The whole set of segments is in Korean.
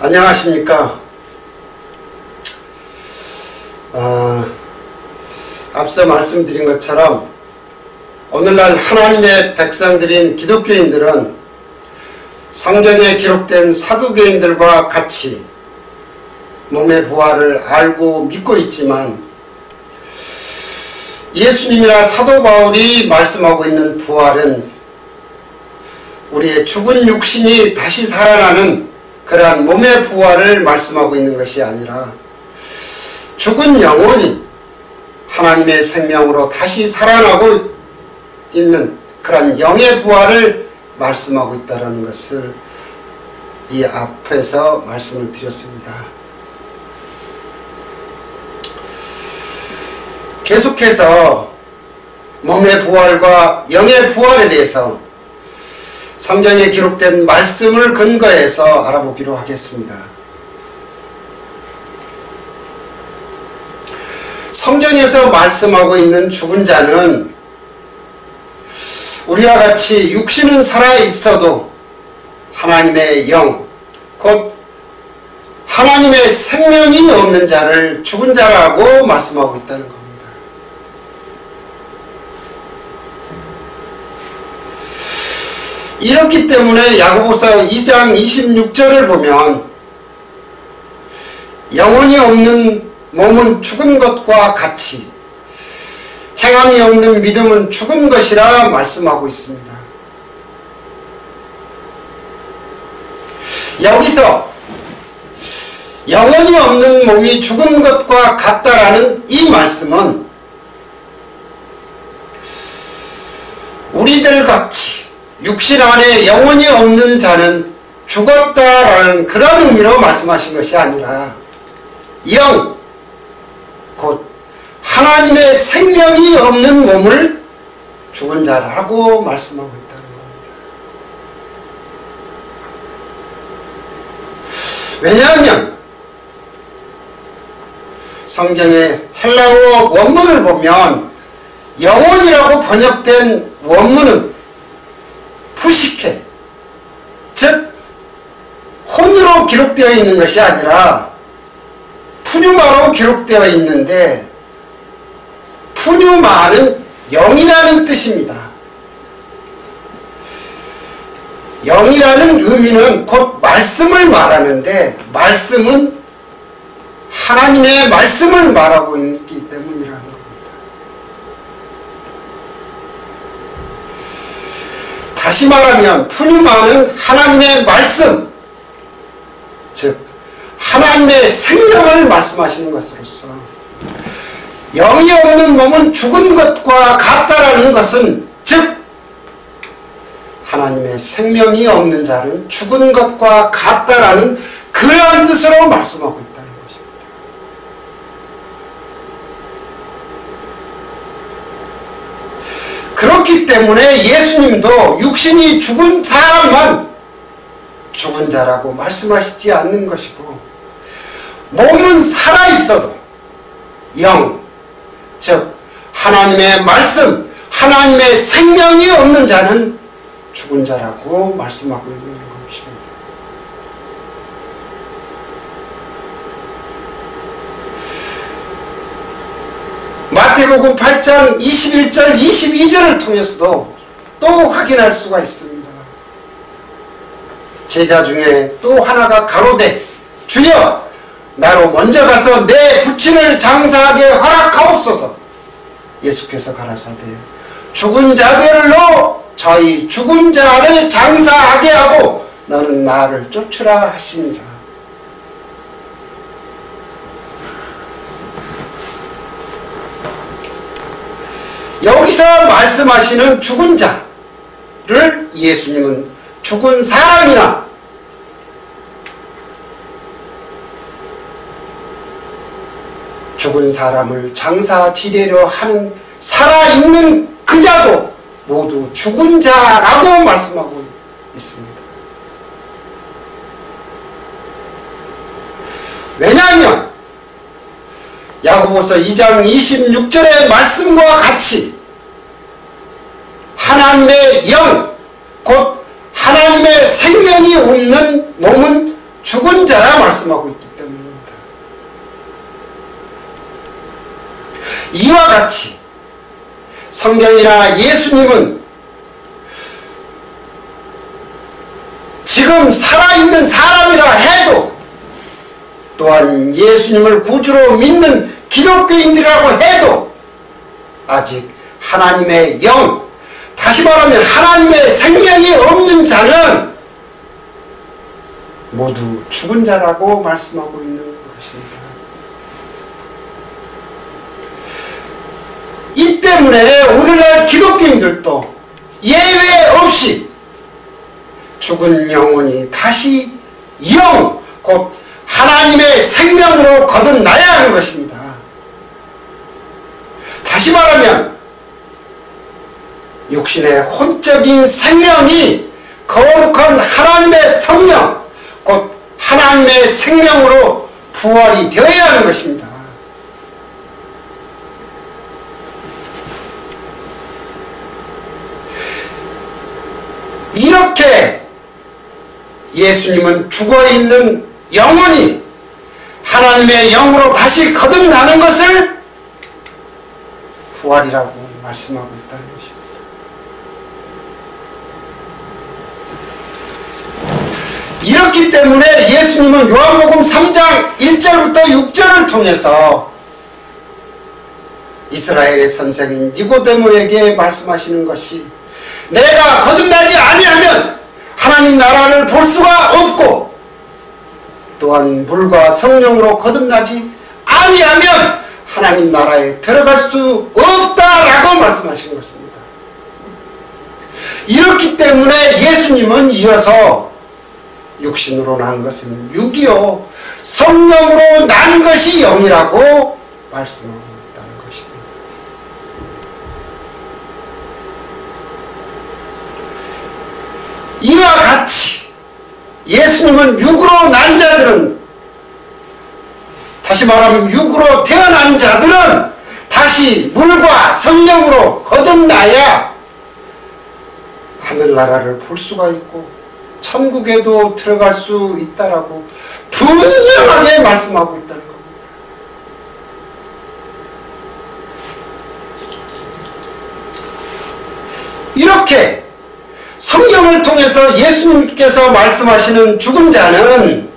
안녕하십니까. 앞서 말씀드린 것처럼 오늘날 하나님의 백성들인 기독교인들은 성경에 기록된 사두개인들과 같이 몸의 부활을 알고 믿고 있지만 예수님이나 사도 바울이 말씀하고 있는 부활은 우리의 죽은 육신이 다시 살아나는 그러한 몸의 부활을 말씀하고 있는 것이 아니라 죽은 영혼이 하나님의 생명으로 다시 살아나고 있는 그러한 영의 부활을 말씀하고 있다는 것을 이 앞에서 말씀을 드렸습니다. 계속해서 몸의 부활과 영의 부활에 대해서 성경에 기록된 말씀을 근거해서 알아보기로 하겠습니다. 성경에서 말씀하고 있는 죽은 자는 우리와 같이 육신은 살아있어도 하나님의 영, 곧 하나님의 생명이 없는 자를 죽은 자라고 말씀하고 있다는 겁니다. 이렇기 때문에 야고보서 2장 26절을 보면 영혼이 없는 몸은 죽은 것과 같이 행함이 없는 믿음은 죽은 것이라 말씀하고 있습니다. 여기서 영혼이 없는 몸이 죽은 것과 같다라는 이 말씀은 우리들 같이 육신 안에 영혼이 없는 자는 죽었다라는 그런 의미로 말씀하신 것이 아니라 영, 곧 하나님의 생명이 없는 몸을 죽은 자라고 말씀하고 있다는 겁니다. 왜냐하면 성경의 헬라어 원문을 보면 영혼이라고 번역된 원문은 푸시케, 즉 혼으로 기록되어 있는 것이 아니라 푸뉴마로 기록되어 있는데 푸뉴마는 영이라는 뜻입니다. 영이라는 의미는 곧 말씀을 말하는데 말씀은 하나님의 말씀을 말하고 있기 때문이라는 겁니다. 다시 말하면 푸뉴마는 하나님의 말씀, 즉 하나님의 생명을 말씀하시는 것으로서 영이 없는 몸은 죽은 것과 같다라는 것은 즉 하나님의 생명이 없는 자는 죽은 것과 같다라는 그러한 뜻으로 말씀하고 있다는 것입니다. 그렇기 때문에 예수님도 육신이 죽은 사람만 죽은 자라고 말씀하시지 않는 것이고 몸은 살아있어도 영, 즉 하나님의 말씀, 하나님의 생명이 없는 자는 죽은 자라고 말씀하고 있는 것입니다. 마태복음 8장 21절 22절을 통해서도 또 확인할 수가 있습니다. 제자 중에 또 하나가 가로되 주여 나로 먼저 가서 내 부친을 장사하게 허락하옵소서. 예수께서 가라사대 죽은 자들로 저희 죽은 자를 장사하게 하고 너는 나를 쫓으라 하시니라. 여기서 말씀하시는 죽은 자를 예수님은 죽은 사람이나 죽은 사람을 장사 지내려 하는 살아있는 그 자도 모두 죽은 자라고 말씀하고 있습니다. 왜냐하면 야고보서 2장 26절의 말씀과 같이 하나님의 영, 곧 하나님의 생명이 없는 몸은 죽은 죽은 자라 말씀하고 있기 때문입니다. 이와 같이 성경이나 예수님은 지금 살아있는 사람이라 해도, 또한 예수님을 구주로 믿는 기독교인들이라고 해도 아직 하나님의 영, 다시 말하면 하나님의 생명이 없는 자는 모두 죽은 자라고 말씀하고 있는 것입니다. 이 때문에 오늘날 기독교인들도 예외 없이 죽은 영혼이 다시 영, 곧 하나님의 생명으로 거듭나야 하는 것입니다. 다시 말하면 육신의 혼적인 생명이 거룩한 하나님의 성령, 곧 하나님의 생명으로 부활이 되어야 하는 것입니다. 이렇게 예수님은 죽어있는 영혼이 하나님의 영으로 다시 거듭나는 것을 부활이라고 말씀하고 있다는 것입니다. 이렇기 때문에 예수님은 요한복음 3장 1절부터 6절을 통해서 이스라엘의 선생인 니고데모에게 말씀하시는 것이, 내가 거듭나지 아니하면 하나님 나라를 볼 수가 없고, 또한 물과 성령으로 거듭나지 아니하면 하나님 나라에 들어갈 수 없다라고 말씀하시는 것입니다. 이렇기 때문에 예수님은 이어서 육신으로 난 것은 육이요 성령으로 난 것이 영이라고 말씀하고 있다는 것입니다. 이와 같이 예수님은 육으로 난 자들은, 다시 말하면 육으로 태어난 자들은 다시 물과 성령으로 거듭나야 하늘나라를 볼 수가 있고 천국에도 들어갈 수 있다라고 분명하게 말씀하고 있다는 겁니다. 이렇게 성경을 통해서 예수님께서 말씀하시는 죽은 자는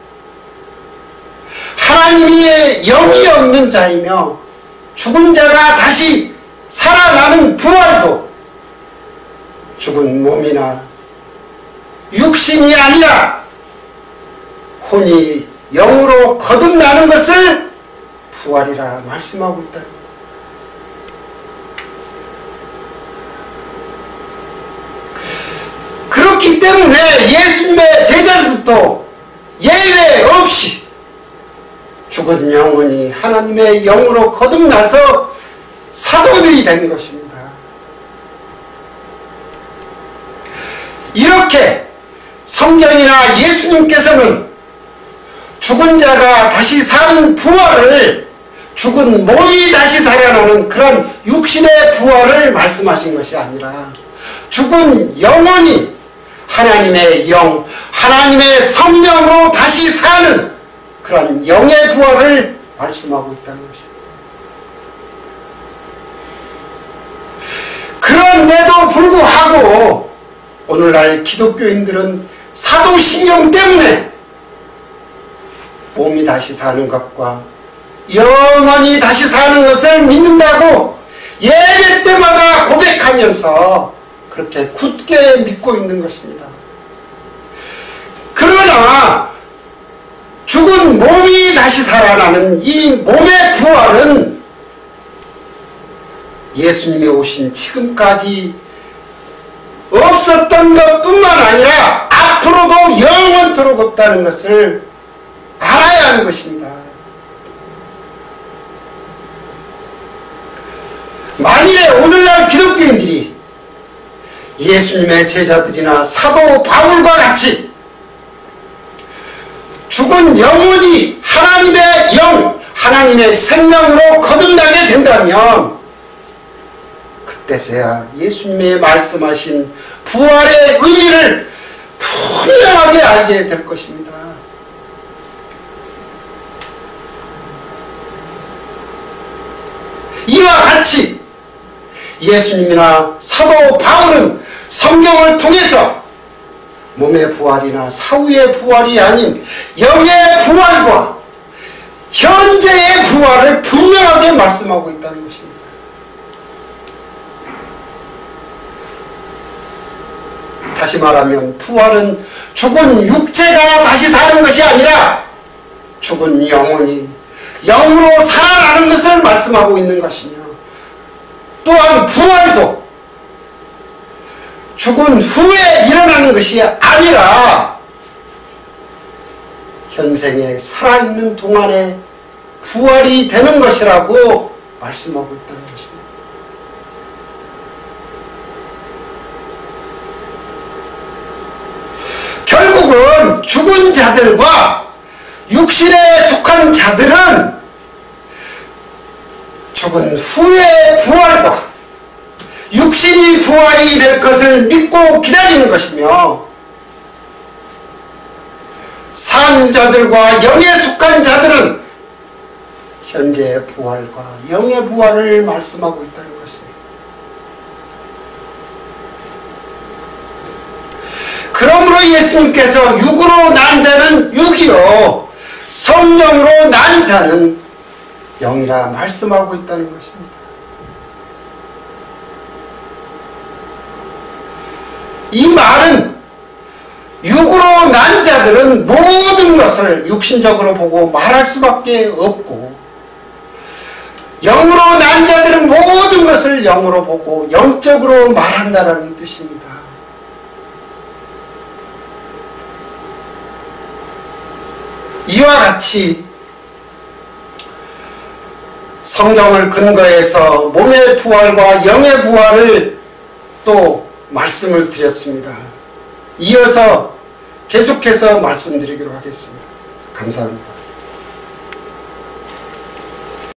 하나님의 영이 없는 자이며, 죽은 자가 다시 살아나는 부활도 죽은 몸이나 육신이 아니라 혼이 영으로 거듭나는 것을 부활이라 말씀하고 있다. 그렇기 때문에 예수님의 제자들도 예외 없이 죽은 영혼이 하나님의 영으로 거듭나서 사도들이 된 것입니다. 이렇게 성경이나 예수님께서는 죽은 자가 다시 사는 부활을, 죽은 몸이 다시 살아나는 그런 육신의 부활을 말씀하신 것이 아니라 죽은 영혼이 하나님의 영, 하나님의 성령으로 다시 사는 그런 영의 부활을 말씀하고 있다는 것입니다. 그런데도 불구하고 오늘날 기독교인들은 사도신경 때문에 몸이 다시 사는 것과 영원히 다시 사는 것을 믿는다고 예배 때마다 고백하면서 그렇게 굳게 믿고 있는 것입니다. 그러나 죽은 몸이 다시 살아나는 이 몸의 부활은 예수님이 오신 지금까지 없었던 것뿐만 아니라 앞으로도 영원토록 없다는 것을 알아야 하는 것입니다. 만일에 오늘날 기독교인들이 예수님의 제자들이나 사도 바울과 같이 죽은 영혼이 하나님의 영, 하나님의 생명으로 거듭나게 된다면 그때서야 예수님의 말씀하신 부활의 의미를 분명하게 알게 될 것입니다. 예수님이나 사도 바울은 성경을 통해서 몸의 부활이나 사후의 부활이 아닌 영의 부활과 현재의 부활을 분명하게 말씀하고 있다는 것입니다. 다시 말하면 부활은 죽은 육체가 다시 사는 것이 아니라 죽은 영혼이 영으로 살아나는 것을 말씀하고 있는 것이며, 또한 부활도 죽은 후에 일어나는 것이 아니라 현생에 살아있는 동안에 부활이 되는 것이라고 말씀하고 있다는 것입니다. 결국은 죽은 자들과 육신에 속한 자들은 죽은 후의 부활과 육신이 부활이 될 것을 믿고 기다리는 것이며, 산 자들과 영에 속한 자들은 현재의 부활과 영의 부활을 말씀하고 있다는 것입니다. 그러므로 예수님께서 육으로 난 자는 육이요 성령으로 난 자는 영이라 말씀하고 있다는 것입니다. 이 말은 육으로 난 자들은 모든 것을 육신적으로 보고 말할 수밖에 없고, 영으로 난 자들은 모든 것을 영으로 보고 영적으로 말한다는 뜻입니다. 이와 같이 성경을 근거해서 몸의 부활과 영의 부활을 또 말씀을 드렸습니다. 이어서 계속해서 말씀드리기로 하겠습니다. 감사합니다.